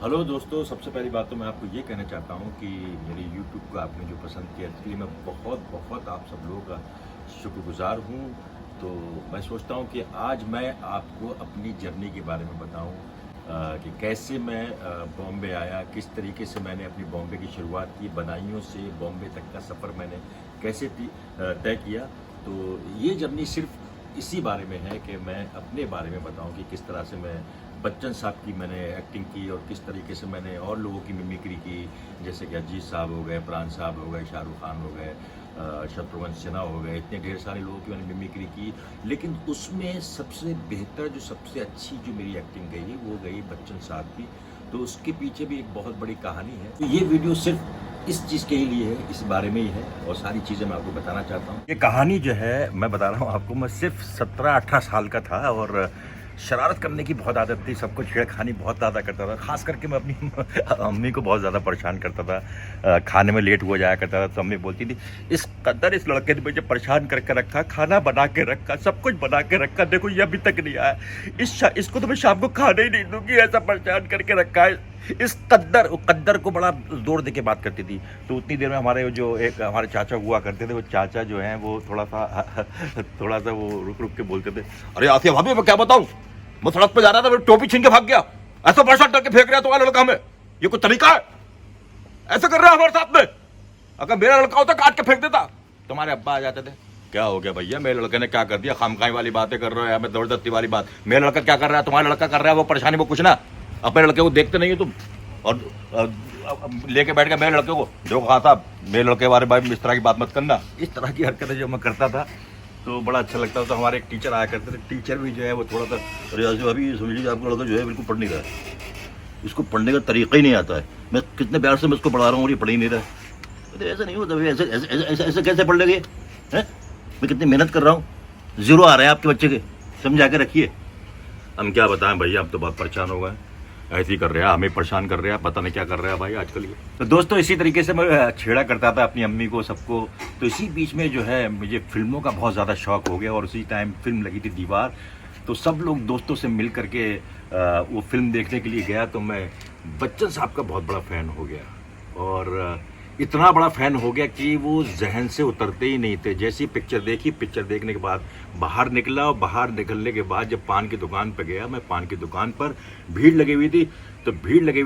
Hello दोस्तों, सबसे पहली बात तो मैं आपको ये कहना चाहता हूँ कि मेरे यूट्यूब को आपने जो पसंद किया इसके लिए मैं बहुत बहुत आप सब लोगों का शुक्रगुजार हूँ। तो मैं सोचता हूँ कि आज मैं आपको अपनी जर्नी के बारे में बताऊँ कि कैसे मैं बॉम्बे आया, किस तरीके से मैंने अपनी बॉम्बे की शुरुआत की, बनाइयों से बॉम्बे तक का सफ़र मैंने कैसे तय किया। तो ये जर्नी सिर्फ इसी बारे में है कि मैं अपने बारे में बताऊं कि किस तरह से मैं बच्चन साहब की मैंने एक्टिंग की और किस तरीके से मैंने और लोगों की मिमिक्री की, जैसे कि अजीत साहब हो गए, प्राण साहब हो गए, शाहरुख खान हो गए, शत्रुघ्न सिन्हा हो गए, इतने ढेर सारे लोगों की मैंने मिमिक्री की। लेकिन उसमें सबसे बेहतर जो सबसे अच्छी जो मेरी एक्टिंग गई वो गई बच्चन साहब की। तो उसके पीछे भी एक बहुत बड़ी कहानी है। तो ये वीडियो सिर्फ इस चीज़ के ही लिए है, इस बारे में ही है और सारी चीज़ें मैं आपको बताना चाहता हूँ। ये कहानी जो है मैं बता रहा हूँ आपको, मैं सिर्फ 17-18 साल का था और शरारत करने की बहुत आदत थी, सबको छेड़खानी बहुत ज़्यादा करता था। खास करके मैं अपनी अम्मी को बहुत ज़्यादा परेशान करता था। खाने में लेट हो जाया करता था तो अम्मी बोलती थी, इस कदर इस लड़के ने मुझे परेशान करके रखा, खाना बना के रखा, सब कुछ बना के रखा, देखो ये अभी तक नहीं आया, इसको तो मैं शाम को खाने ही नहीं दूंगी, ऐसा परेशान करके रखा है। इस कद्दर को बड़ा जोर दे के बात करती थी। तो उतनी देर में हमारे जो एक हमारे चाचा हुआ करते थे, वो चाचा जो हैं वो थोड़ा सा वो रुक रुक के बोलते थे, अरे आसिया भाभी मैं क्या बताऊं, मैं सड़क पे जा रहा था, मेरी टोपी छीन के भाग गया, ऐसा परेशान करके फेंक रहा है तुम्हारा लड़का, हमें ये कोई तरीका है? ऐसा कर रहा है हमारे साथ में? अगर मेरा लड़का होता काट के फेंक देता। तुम्हारे अब्बा आ जाते थे, क्या हो गया भैया, मेरे लड़के ने क्या कर दिया, खामखाई वाली बातें कर रहे हो, मैं जबरदस्ती वाली बात, मेरा लड़का क्या कर रहा है, तुम्हारा लड़का कर रहा है वो परेशानी, वो कुछ ना, अपने लड़के को देखते नहीं हो तुम और लेके बैठ गया मेरे लड़के को, देखो हाँ साहब मेरे लड़के के बारे में इस तरह की बात मत करना। इस तरह की हरकतें जो मैं करता था तो बड़ा अच्छा लगता था। हमारे एक टीचर आया करते थे, टीचर भी जो है वो थोड़ा सा, अरे अभी समझ लीजिए आपका लड़का जो है बिल्कुल पढ़ नहीं रहा है, इसको पढ़ने का तरीका ही नहीं आता है, मैं कितने प्यार से मैं इसको पढ़ा रहा हूँ और ये पढ़ ही नहीं रहा है। तो ऐसा नहीं होता, ऐसे ऐसे ऐसे ऐसे कैसे पढ़ लेंगे हैं? मैं कितनी मेहनत कर रहा हूँ, जीरो आ रहे हैं आपके बच्चे के, समझा के रखिए। हम क्या बताएं भैया, हम तो बहुत परेशान हो गए, ऐसे ही कर रहे हैं, हमें परेशान कर रहे हैं, पता नहीं क्या कर रहे हैं भाई आजकल ये। तो दोस्तों इसी तरीके से मैं छेड़ा करता था अपनी अम्मी को, सबको। तो इसी बीच में जो है मुझे फिल्मों का बहुत ज़्यादा शौक हो गया और उसी टाइम फिल्म लगी थी दीवार। तो सब लोग दोस्तों से मिल करके वो फिल्म देखने के लिए गया। तो मैं बच्चन साहब का बहुत बड़ा फ़ैन हो गया और इतना बड़ा फ़ैन हो गया कि वो जहन से उतरते ही नहीं थे। जैसी पिक्चर देखी, पिक्चर देखने के बाद बाहर निकला और बाहर निकलने के बाद जब पान की दुकान पर गया, मैं पान की दुकान पर भीड़ लगी हुई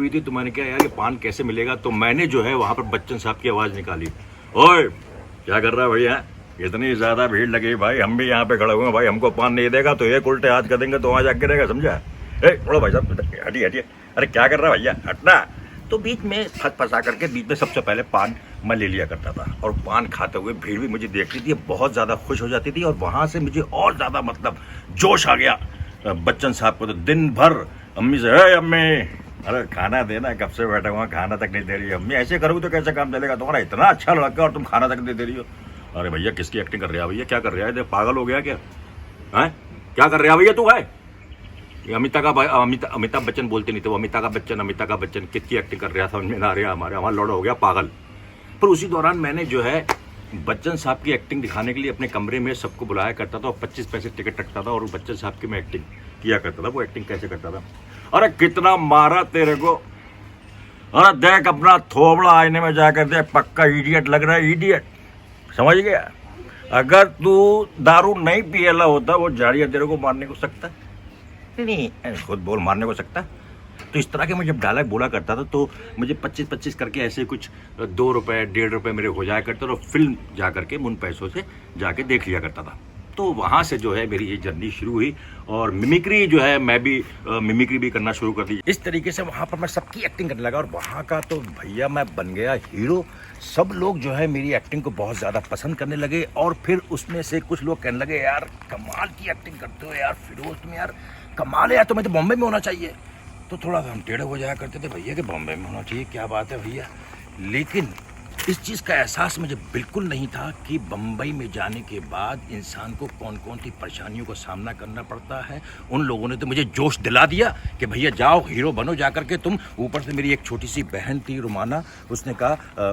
थी, तो मैंने कहा यार ये पान कैसे मिलेगा। तो मैंने जो है वहाँ पर बच्चन साहब की आवाज़ निकाली, ओए क्या कर रहा है भैया, इतनी ज़्यादा भीड़ लगी भाई, हम भी यहाँ पे खड़े हुए हैं भाई, हमको पान नहीं देगा तो एक उल्टे हाथ कर देंगे तो वहाँ जाके रहेगा, समझा? थोड़ा भाई साहब हटिए हटिए, अरे क्या कर रहा है भैया, हटना। तो बीच में फंसा करके बीच में सबसे पहले पान मैं ले लिया करता था और पान खाते हुए भीड़ भी मुझे देखती थी, बहुत ज़्यादा खुश हो जाती थी और वहाँ से मुझे और ज़्यादा मतलब जोश आ गया बच्चन साहब को। तो दिन भर अम्मी से, अम्मी अरे खाना देना, कब से बैठा हुआ खाना तक नहीं दे रही है, अम्मी ऐसे करोगे तो कैसे काम चलेगा, तुम्हारा इतना अच्छा लड़का और तुम खाना तक नहीं दे रही हो। अरे भैया किसकी एक्टिंग कर रहे हो भैया, क्या कर रहा है, पागल हो गया क्या है, क्या कर रहा है भैया तू है? अमिताभ बच्चन बोलते नहीं थे, वो अमिताभ बच्चन किसकी एक्टिंग कर रहा था, समझ में ना आ रहा, हमारा लौड़ा हो गया पागल। पर उसी दौरान मैंने जो है बच्चन साहब की एक्टिंग दिखाने के लिए अपने कमरे में सबको बुलाया करता था और 25 पैसे टिकट रखता था और बच्चन साहब की मैं एक्टिंग किया करता था। वो एक्टिंग कैसे करता था, अरे कितना मारा तेरे को, अरे देख अपना थोबड़ा आईने में जाकर देख, पक्का इडियट लग रहा है, इडियट, समझ गया? अगर तू दारू नहीं पियला होता वो झाड़िया तेरे को मारने को सकता नहीं, खुद बोल मारने को सकता। तो इस तरह के मैं जब डायलॉग बोला करता था तो मुझे 25-25 करके ऐसे कुछ 2 रुपये 1.5 रुपये मेरे हो जाया करते और फिल्म जा करके उन पैसों से जाके देख लिया करता था। तो वहाँ से जो है मेरी ये जर्नी शुरू हुई और मिमिक्री जो है मैं भी मिमिक्री भी करना शुरू कर दी। इस तरीके से वहाँ पर मैं सबकी एक्टिंग करने लगा और वहाँ का तो भैया मैं बन गया हीरो। सब लोग जो है मेरी एक्टिंग को बहुत ज़्यादा पसंद करने लगे और फिर उसमें से कुछ लोग कहने लगे, यार कमाल की एक्टिंग करते हो यार फिरोज, तुम यार कमाल है यार, तुम्हें तो बॉम्बे में होना चाहिए। तो थोड़ा हम टेढ़े हो जाया करते थे, भैया कि बॉम्बे में होना चाहिए, क्या बात है भैया। लेकिन इस चीज़ का एहसास मुझे बिल्कुल नहीं था कि बम्बई में जाने के बाद इंसान को कौन कौन सी परेशानियों का सामना करना पड़ता है। उन लोगों ने तो मुझे जोश दिला दिया कि भैया जाओ हीरो बनो जा करके तुम। ऊपर से मेरी एक छोटी सी बहन थी रुमाना, उसने कहा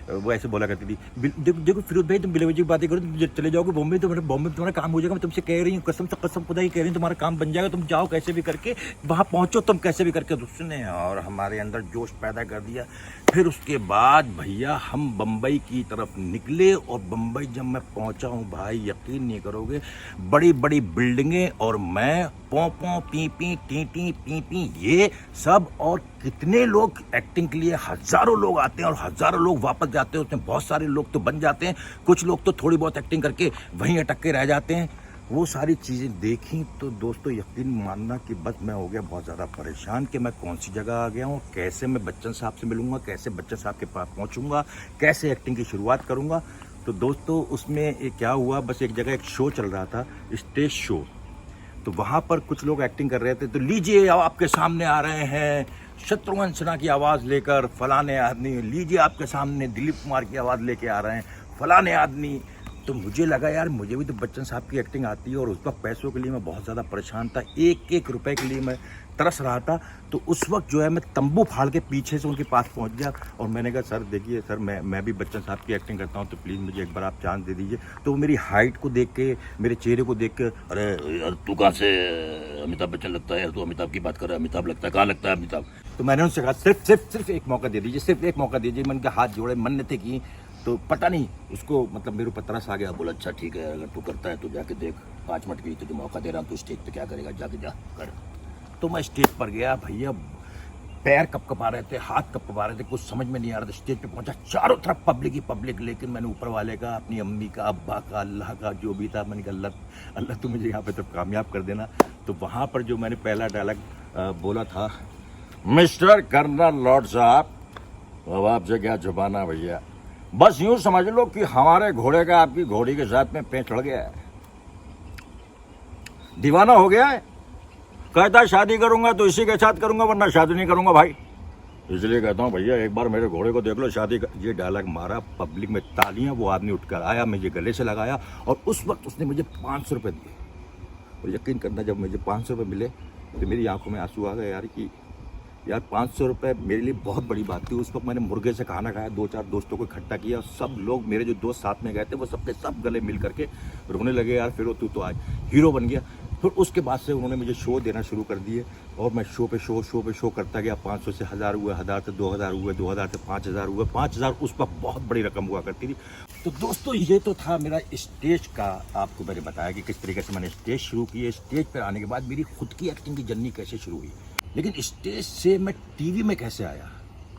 वो ऐसे बोला करती थी, देखो फिरोज भाई तुम बिलेवजी की बातें करो, तुम चले जाओगे बॉम्बे तो बॉम्बे में तुम्हारा काम हो जाएगा। मैं तुमसे कह रही हूँ कसम से कसम खुदा ही कह रही हूँ तुम्हारा काम बन जाएगा, तुम जाओ कैसे भी करके वहाँ पहुँचो, तुम कैसे भी करके। उसने और हमारे अंदर जोश पैदा कर दिया। फिर उसके बाद भैया हम बम्बई की तरफ निकले और बम्बई जब मैं पहुंचा हूं भाई यकीन नहीं करोगे, बड़ी बड़ी बिल्डिंगें और मैं पौ पौ P P T T P P ये सब। और कितने लोग एक्टिंग के लिए, हजारों लोग आते हैं और हजारों लोग वापस जाते हैं। उसमें बहुत सारे लोग तो बन जाते हैं, कुछ लोग तो थोड़ी बहुत एक्टिंग करके वहीं अटक के रह जाते हैं। वो सारी चीज़ें देखी तो दोस्तों यकीन मानना कि बस मैं हो गया बहुत ज़्यादा परेशान कि मैं कौन सी जगह आ गया हूँ, कैसे मैं बच्चन साहब से मिलूंगा, कैसे बच्चन साहब के पास पहुँचूंगा, कैसे एक्टिंग की शुरुआत करूँगा। तो दोस्तों उसमें क्या हुआ, बस एक जगह एक शो चल रहा था, स्टेज शो। तो वहाँ पर कुछ लोग एक्टिंग कर रहे थे। तो लीजिए आपके सामने आ रहे हैं शत्रुघ्न सिन्हा की आवाज़ लेकर फलाने आदमी, लीजिए आपके सामने दिलीप कुमार की आवाज़ लेके आ रहे हैं फलाने आदमी। तो मुझे लगा यार मुझे भी तो बच्चन साहब की एक्टिंग आती है और उस वक्त पैसों के लिए मैं बहुत ज़्यादा परेशान था, एक एक रुपए के लिए मैं तरस रहा था। तो उस वक्त जो है मैं तंबू फाड़ के पीछे से उनके पास पहुंच गया और मैंने कहा सर देखिए सर मैं भी बच्चन साहब की एक्टिंग करता हूं, तो प्लीज़ मुझे एक बार आप चांस दे दीजिए। तो वो मेरी हाइट को देख के, मेरे चेहरे को देख के, अरे यार तू कहाँ से अमिताभ बच्चन लगता है यार, तू अमिताभ की बात कर रहा है, अमिताभ लगता है, कहाँ लगता है अमिताभ। तो मैंने उनसे कहा सिर्फ एक मौका दे दीजिए, सिर्फ एक मौका दीजिए। मैंने कहा हाथ जोड़े मन्नतें की। तो पता नहीं उसको मतलब मेरे ऊपर तरस आ गया। बोला अच्छा ठीक है अगर तू करता है तो जाके देख, 5 मिनट के लिए तुझे मौका दे रहा हूँ, तू स्टेज पे क्या करेगा, जाके जा कर। तो मैं स्टेज पर गया भैया, पैर कपकपा रहे थे, हाथ कपकपा रहे थे, कुछ समझ में नहीं आ रहा था। स्टेज पे पहुंचा, चारों तरफ पब्लिक ही पब्लिक, लेकिन मैंने ऊपर वाले का, अपनी अम्मी का, अब्बा का, अल्लाह का जो भी था, मैंने कहा अल्लाह तू मुझे यहाँ पे तो कामयाब कर देना। तो वहाँ पर जो मैंने पहला डायलॉग बोला था, मिस्टर कर्नल लॉर्ड साहब, अब आपसे क्या छुपाना भैया, बस यूं समझ लो कि हमारे घोड़े का आपकी घोड़ी के साथ में पेंच चढ़ गया है, दीवाना हो गया है, कहता है शादी करूंगा तो इसी के साथ करूंगा वरना शादी नहीं करूंगा भाई। इसलिए कहता हूं भैया एक बार मेरे घोड़े को देख लो, शादी का। ये डायलॉग मारा, पब्लिक में तालियां, वो आदमी उठकर आया, मुझे गले से लगाया और उस वक्त उसने मुझे 500 रुपये दिए। और यकीन करना जब मुझे 500 रुपये मिले तो मेरी आंखों में आंसू आ गए यार कि यार 500 रुपये मेरे लिए बहुत बड़ी बात थी। उस वक्त मैंने मुर्गे से खाना खाया, 2-4 दोस्तों को इकट्ठा किया और सब लोग, मेरे जो दोस्त साथ में गए थे वो सबके सब गले मिल करके रोने लगे, यार फिर तू तो आज हीरो बन गया। फिर उसके बाद से उन्होंने मुझे शो देना शुरू कर दिए और मैं शो पे शो करता गया। 500 से 1000 हुए, 1000 से 2000 हुए, 2000 से 5000 हुए। 5000 उस वक्त बहुत बड़ी रकम हुआ करती थी। तो दोस्तों ये तो था मेरा स्टेज का, आपको मैंने बताया कि किस तरीके से मैंने स्टेज शुरू की है। स्टेज पर आने के बाद मेरी खुद की एक्टिंग की जर्नी कैसे शुरू हुई, लेकिन स्टेज से मैं टीवी में कैसे आया।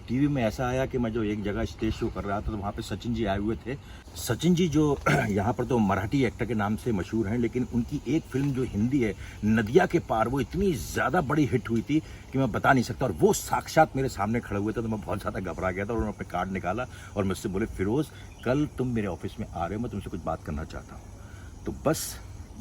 टीवी में ऐसा आया कि मैं जो एक जगह स्टेज शो कर रहा था तो वहाँ पे सचिन जी आए हुए थे। सचिन जी जो यहाँ पर तो मराठी एक्टर के नाम से मशहूर हैं, लेकिन उनकी एक फिल्म जो हिंदी है नदिया के पार, वो इतनी ज़्यादा बड़ी हिट हुई थी कि मैं बता नहीं सकता। और वो साक्षात मेरे सामने खड़े हुए थे तो मैं बहुत ज़्यादा घबरा गया था। और उन्होंने अपने कार्ड निकाला और मुझसे बोले फिरोज़ कल तुम मेरे ऑफिस में आ रहे हो, मैं तुमसे कुछ बात करना चाहता हूँ। तो बस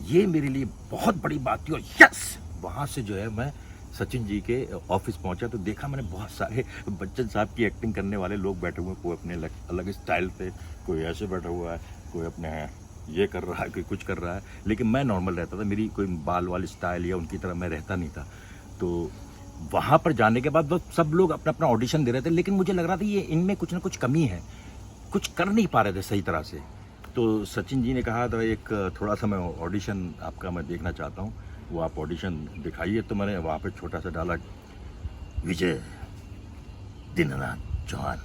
ये मेरे लिए बहुत बड़ी बात थी। और यस, वहाँ से जो है मैं सचिन जी के ऑफिस पहुंचा तो देखा मैंने बहुत सारे बच्चन साहब की एक्टिंग करने वाले लोग बैठे हुए हैं। कोई अपने अलग स्टाइल पे, कोई ऐसे बैठा हुआ है, कोई अपने ये कर रहा है, कोई कुछ कर रहा है, लेकिन मैं नॉर्मल रहता था। मेरी कोई बाल वाली स्टाइल या उनकी तरह मैं रहता नहीं था। तो वहाँ पर जाने के बाद सब लोग अपना अपना ऑडिशन दे रहे थे, लेकिन मुझे लग रहा था ये इनमें कुछ ना कुछ कमी है, कुछ कर नहीं पा रहे थे सही तरह से। तो सचिन जी ने कहा था एक थोड़ा सा मैं ऑडिशन आपका मैं देखना चाहता हूँ, वो आप ऑडिशन दिखाइए। तो मैंने वहाँ पे छोटा सा डाला, विजय दीनानाथ चौहान,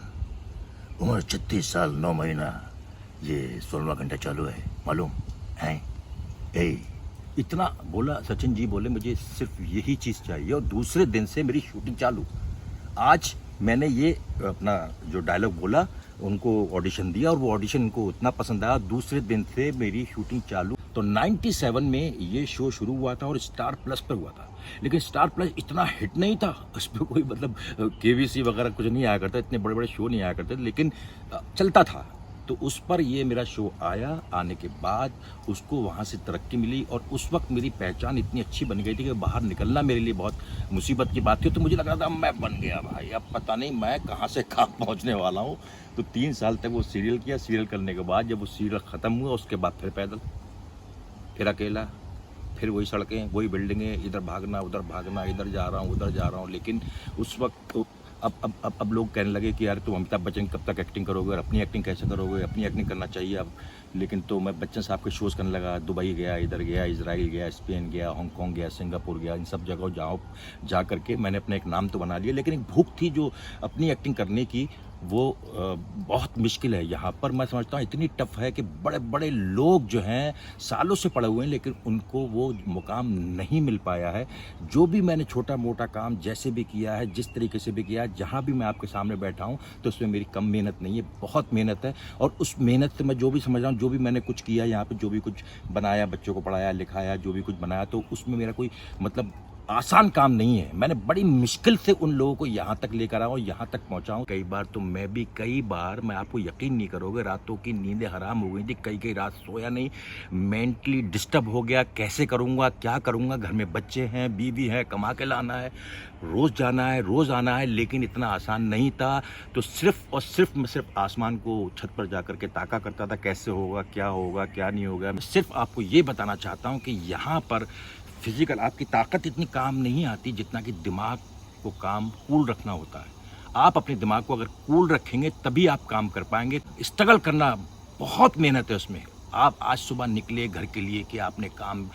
उम्र 36 साल 9 महीना, ये 16वां घंटा चालू है, मालूम है। इतना बोला सचिन जी, बोले मुझे सिर्फ यही चीज़ चाहिए। और दूसरे दिन से मेरी शूटिंग चालू। आज मैंने ये अपना जो डायलॉग बोला उनको ऑडिशन दिया और वो ऑडिशन उनको इतना पसंद आया, दूसरे दिन से मेरी शूटिंग चालू। तो 97 में ये शो शुरू हुआ था और स्टार प्लस पर हुआ था, लेकिन स्टार प्लस इतना हिट नहीं था, उस पर कोई मतलब केवीसी वगैरह कुछ नहीं आया करता, इतने बड़े बड़े शो नहीं आया करते, लेकिन चलता था। तो उस पर ये मेरा शो आया। आने के बाद उसको वहाँ से तरक्की मिली और उस वक्त मेरी पहचान इतनी अच्छी बन गई थी कि बाहर निकलना मेरे लिए बहुत मुसीबत की बात थी। तो मुझे लग रहा था मैं बन गया भाई, अब पता नहीं मैं कहाँ से कहाँ पहुँचने वाला हूँ। तो 3 साल तक वो सीरियल किया। सीरियल करने के बाद जब वो सीरियल ख़त्म हुआ उसके बाद फिर पैदल, फिर अकेला, फिर वही सड़कें, वही बिल्डिंगें, इधर भागना उधर भागना, इधर जा रहा हूँ उधर जा रहा हूँ। लेकिन उस वक्त तो अब लोग कहने लगे कि यार तुम अमिताभ बच्चन कब तक एक्टिंग करोगे और अपनी एक्टिंग कैसे करोगे, अपनी एक्टिंग करना चाहिए अब। लेकिन तो मैं बच्चन साहब के शोज़ करने लगा, दुबई गया, इधर गया, इजराइल गया, स्पेन गया, हांगकॉन्ग गया, सिंगापुर गया, इन सब जगहों जा करके मैंने अपना एक नाम तो बना लिया। लेकिन एक भूख थी जो अपनी एक्टिंग करने की, वो बहुत मुश्किल है। यहाँ पर मैं समझता हूँ इतनी टफ है कि बड़े बड़े लोग जो हैं सालों से पढ़े हुए हैं लेकिन उनको वो मुकाम नहीं मिल पाया है। जो भी मैंने छोटा मोटा काम जैसे भी किया है, जिस तरीके से भी किया है, जहाँ भी मैं आपके सामने बैठा हूँ तो उसमें मेरी कम मेहनत नहीं है, बहुत मेहनत है। और उस मेहनत से मैं जो भी समझ रहा हूँ, जो भी मैंने कुछ किया यहाँ पर, जो भी कुछ बनाया, बच्चों को पढ़ाया लिखाया, जो भी कुछ बनाया, तो उसमें मेरा कोई मतलब आसान काम नहीं है। मैंने बड़ी मुश्किल से उन लोगों को यहाँ तक लेकर आया हूँ, यहाँ तक पहुँचाऊँ। कई बार तो कई बार मैं आपको यकीन नहीं करोगे, रातों की नींदें हराम हो गई थी। कई रात सोया नहीं, मेंटली डिस्टर्ब हो गया। कैसे करूँगा, क्या करूँगा, घर में बच्चे हैं, बीवी है, कमा के लाना है, रोज़ जाना है, रोज़ आना है। लेकिन इतना आसान नहीं था। तो सिर्फ और सिर्फ मैं सिर्फ आसमान को छत पर जा करके ताका करता था, कैसे होगा, क्या नहीं होगा। मैं सिर्फ आपको ये बताना चाहता हूँ कि यहाँ पर फिजिकल आपकी ताकत इतनी काम नहीं आती जितना कि दिमाग को काम कूल रखना होता है। आप अपने दिमाग को अगर कूल रखेंगे तभी आप काम कर पाएंगे। स्ट्रगल करना बहुत मेहनत है उसमें। आप आज सुबह निकले घर के लिए कि आपने काम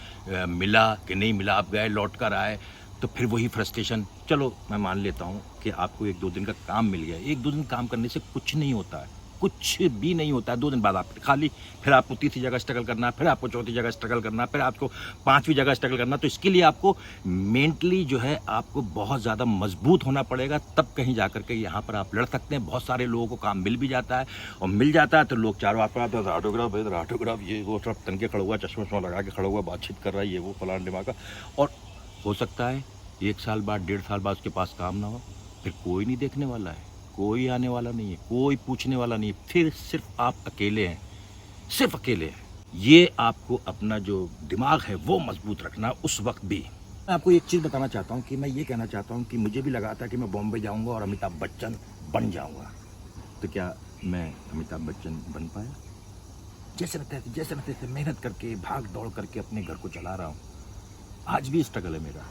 मिला कि नहीं मिला, आप गए लौट कर आए, तो फिर वही फ्रस्ट्रेशन। चलो मैं मान लेता हूँ कि आपको 1-2 दिन का काम मिल गया। 1-2 दिन काम करने से कुछ नहीं होता है, कुछ भी नहीं होता है। 2 दिन बाद आप खाली, फिर आपको तीसरी जगह स्ट्रगल करना, फिर आपको चौथी जगह स्ट्रगल करना, फिर आपको 5वीं जगह स्ट्रगल करना। तो इसके लिए आपको मेंटली जो है आपको बहुत ज़्यादा मजबूत होना पड़ेगा, तब कहीं जा कर के यहाँ पर आप लड़ सकते हैं। बहुत सारे लोगों को काम मिल भी जाता है, और मिल जाता है तो लोग चारों आप ऑटोग्राफ ये वो सब तन के खड़ा हुआ, चश्मा लगा के खड़ा हुआ, बातचीत कर रहा है, ये वो फलान दिमाग का। और हो सकता है 1 साल बाद 1.5 साल बाद उसके पास काम ना हो, फिर कोई नहीं देखने वाला है, कोई आने वाला नहीं है, कोई पूछने वाला नहीं है। फिर सिर्फ आप अकेले हैं, सिर्फ अकेले हैं। ये आपको अपना जो दिमाग है वो मजबूत रखना उस वक्त भी। मैं आपको एक चीज़ बताना चाहता हूँ कि मैं ये कहना चाहता हूँ कि मुझे भी लगा था कि मैं बॉम्बे जाऊँगा और अमिताभ बच्चन बन जाऊँगा। तो क्या मैं अमिताभ बच्चन बन पाया? जैसे रहते थे मेहनत करके, भाग दौड़ करके अपने घर को चला रहा हूँ। आज भी स्ट्रगल है मेरा,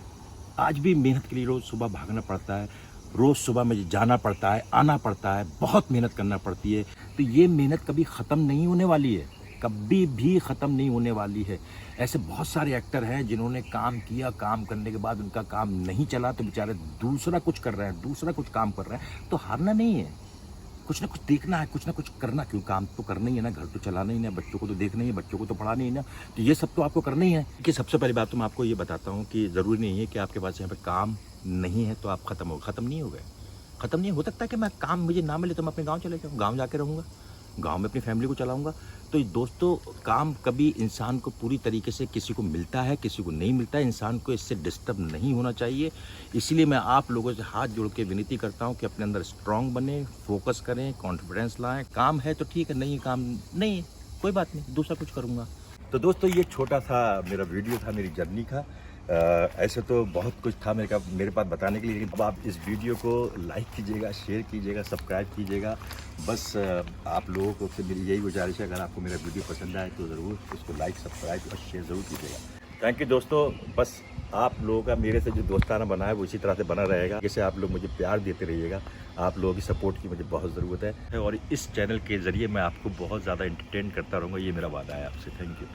आज भी मेहनत के लिए रोज़ सुबह भागना पड़ता है, रोज़ सुबह मुझे जाना पड़ता है, आना पड़ता है, बहुत मेहनत करना पड़ती है। तो ये मेहनत कभी ख़त्म नहीं होने वाली है, कभी भी ख़त्म नहीं होने वाली है। ऐसे बहुत सारे एक्टर हैं जिन्होंने काम किया, काम करने के बाद उनका काम नहीं चला तो बेचारे दूसरा कुछ कर रहे हैं, दूसरा कुछ काम कर रहे हैं। तो हारना नहीं है, कुछ ना कुछ देखना है, कुछ ना कुछ करना। क्यों, काम तो करना ही है ना, घर तो चलाना ही ना, बच्चों को तो देखना ही है, बच्चों को तो पढ़ाना ही ना। तो ये सब तो आपको करना ही है। कि सबसे पहली बात तो मैं आपको ये बताता हूँ कि ज़रूरी नहीं है कि आपके पास यहाँ पे काम नहीं है तो आप ख़त्म नहीं हो गए। ख़त्म नहीं हो सकता कि मैं काम मुझे ना मिले तो मैं अपने गाँव चले जाऊँ, गाँव जाके रहूँगा, गाँव में अपनी फैमिली को चलाऊँगा। तो दोस्तों, काम कभी इंसान को पूरी तरीके से किसी को मिलता है, किसी को नहीं मिलता है। इंसान को इससे डिस्टर्ब नहीं होना चाहिए। इसलिए मैं आप लोगों से हाथ जोड़ के विनती करता हूं कि अपने अंदर स्ट्रांग बने, फोकस करें, कॉन्फिडेंस लाएं। काम है तो ठीक है, नहीं काम नहीं, कोई बात नहीं, दूसरा कुछ करूँगा। तो दोस्तों, ये छोटा सा मेरा वीडियो था मेरी जर्नी का। ऐसे तो बहुत कुछ था मेरे पास बताने के लिए, लेकिन अब आप इस वीडियो को लाइक कीजिएगा, शेयर कीजिएगा, सब्सक्राइब कीजिएगा। बस आप लोगों को से मेरी यही गुजारिश है, अगर आपको मेरा वीडियो पसंद आए तो ज़रूर इसको लाइक, सब्सक्राइब और शेयर ज़रूर कीजिएगा। थैंक यू दोस्तों। बस आप लोगों का मेरे से जो दोस्ताना बना है वो इसी तरह से बना रहेगा। जैसे आप लोग मुझे प्यार देते रहिएगा, आप लोगों की सपोर्ट की मुझे बहुत ज़रूरत है। और इस चैनल के ज़रिए मैं आपको बहुत ज़्यादा एंटरटेन करता रहूँगा, ये मेरा वादा है आपसे। Thank you.